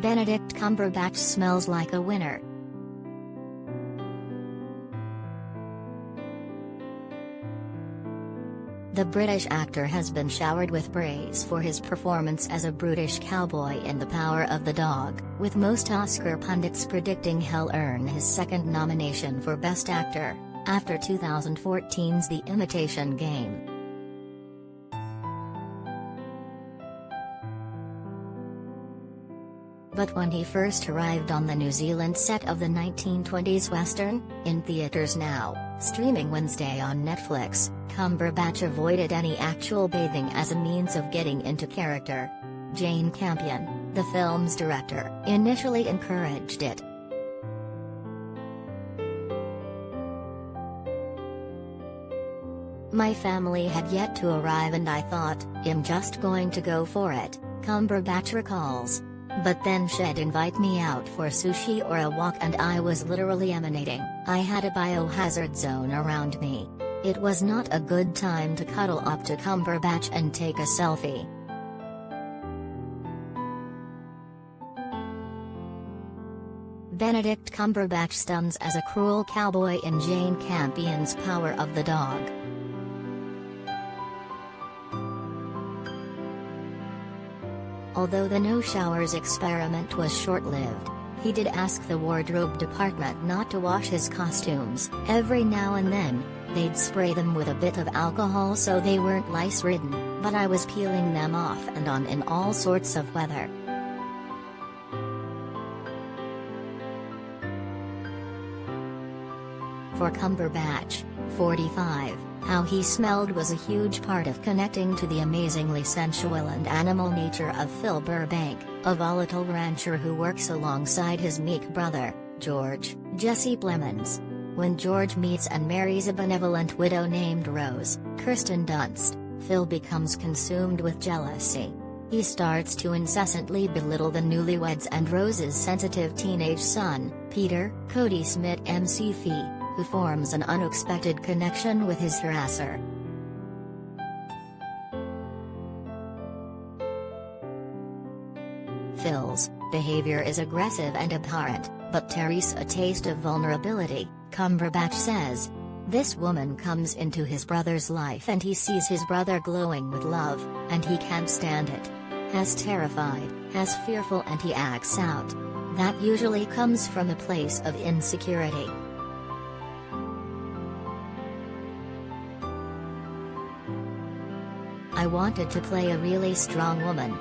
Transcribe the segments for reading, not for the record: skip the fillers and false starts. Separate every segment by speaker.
Speaker 1: Benedict Cumberbatch smells like a winner. The British actor has been showered with praise for his performance as a brutish cowboy in The Power of the Dog, with most Oscar pundits predicting he'll earn his second nomination for Best Actor, after 2014's The Imitation Game. But when he first arrived on the New Zealand set of the 1920s Western, in theaters now, streaming Wednesday on Netflix, Cumberbatch avoided any actual bathing as a means of getting into character. Jane Campion, the film's director, initially encouraged it. "My family had yet to arrive and I thought, I'm just going to go for it," Cumberbatch recalls. "But then she'd invite me out for sushi or a walk and I was literally emanating. I had a biohazard zone around me. It was not a good time to cuddle up to Cumberbatch and take a selfie." Benedict Cumberbatch stuns as a cruel cowboy in Jane Campion's Power of the Dog. Although the no showers experiment was short-lived, he did ask the wardrobe department not to wash his costumes. Every now and then, they'd spray them with a bit of alcohol so they weren't lice-ridden, but I was peeling them off and on in all sorts of weather. For Cumberbatch, 45, how he smelled was a huge part of connecting to the amazingly sensual and animal nature of Phil Burbank, a volatile rancher who works alongside his meek brother, George, Jesse Plemons. When George meets and marries a benevolent widow named Rose, Kirsten Dunst, Phil becomes consumed with jealousy. He starts to incessantly belittle the newlyweds and Rose's sensitive teenage son, Peter, Cody Smith McPhee, who forms an unexpected connection with his harasser. Phil's behavior is aggressive and abhorrent, but carries a taste of vulnerability, Cumberbatch says. This woman comes into his brother's life and he sees his brother glowing with love, and he can't stand it. Has terrified, has fearful, and he acts out. That usually comes from a place of insecurity. I wanted to play a really strong woman.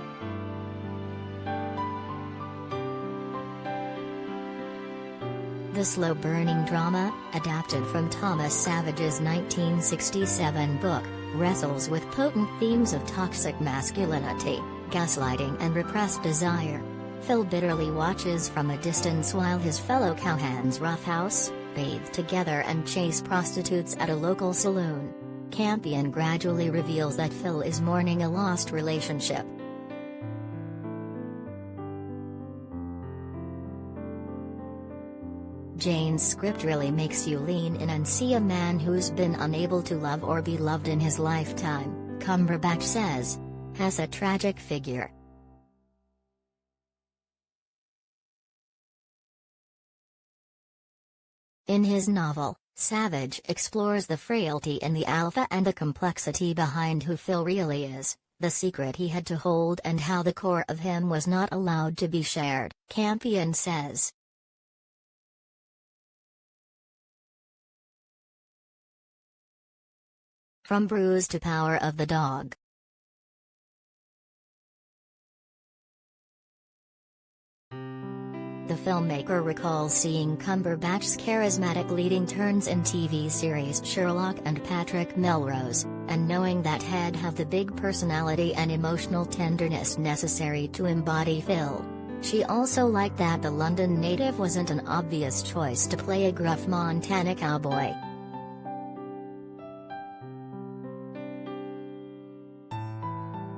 Speaker 1: The slow-burning drama, adapted from Thomas Savage's 1967 book, wrestles with potent themes of toxic masculinity, gaslighting and repressed desire. Phil bitterly watches from a distance while his fellow cowhands roughhouse, bathe together and chase prostitutes at a local saloon. Campion gradually reveals that Phil is mourning a lost relationship. Jane's script really makes you lean in and see a man who's been unable to love or be loved in his lifetime, Cumberbatch says. Has a tragic figure. In his novel, Savage explores the frailty in the alpha and the complexity behind who Phil really is, the secret he had to hold and how the core of him was not allowed to be shared, Campion says. From Bruise to Power of the Dog. The filmmaker recalls seeing Cumberbatch's charismatic leading turns in TV series Sherlock and Patrick Melrose, and knowing that he'd have the big personality and emotional tenderness necessary to embody Phil. She also liked that the London native wasn't an obvious choice to play a gruff Montana cowboy.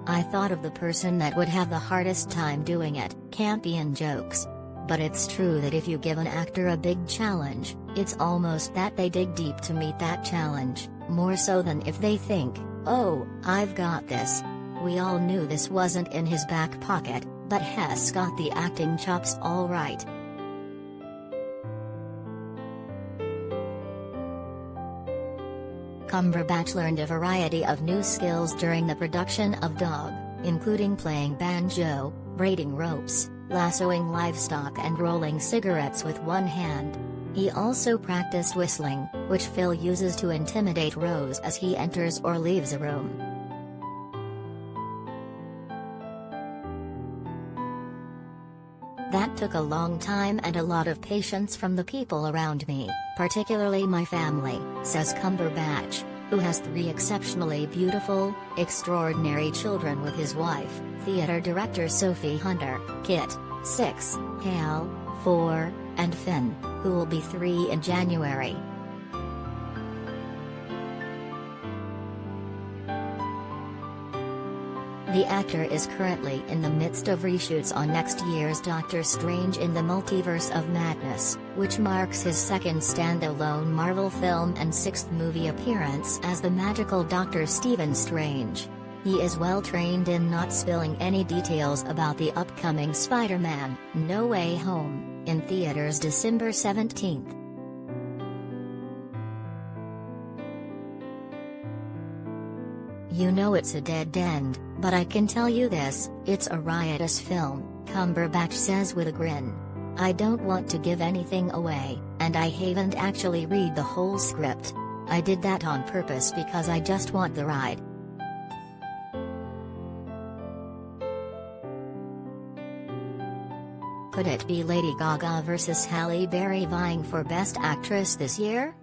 Speaker 1: I thought of the person that would have the hardest time doing it, Campion jokes. But it's true that if you give an actor a big challenge, it's almost that they dig deep to meet that challenge, more so than if they think, oh, I've got this. We all knew this wasn't in his back pocket, but Hess got the acting chops all right. Cumberbatch learned a variety of new skills during the production of Dog, including playing banjo, braiding ropes, lassoing livestock and rolling cigarettes with one hand. He also practiced whistling, which Phil uses to intimidate Rose as he enters or leaves a room. That took a long time and a lot of patience from the people around me, particularly my family, says Cumberbatch, who has 3 exceptionally beautiful, extraordinary children with his wife, theater director Sophie Hunter, Kit, 6, Hal, 4, and Finn, who will be 3 in January. The actor is currently in the midst of reshoots on next year's Doctor Strange in the Multiverse of Madness, which marks his 2nd standalone Marvel film and 6th movie appearance as the magical Dr. Stephen Strange. He is well trained in not spilling any details about the upcoming Spider-Man: No Way Home, in theaters December 17th. You know it's a dead end, but I can tell you this, it's a riotous film, Cumberbatch says with a grin. I don't want to give anything away, and I haven't actually read the whole script. I did that on purpose because I just want the ride. Could it be Lady Gaga versus Halle Berry vying for Best Actress this year?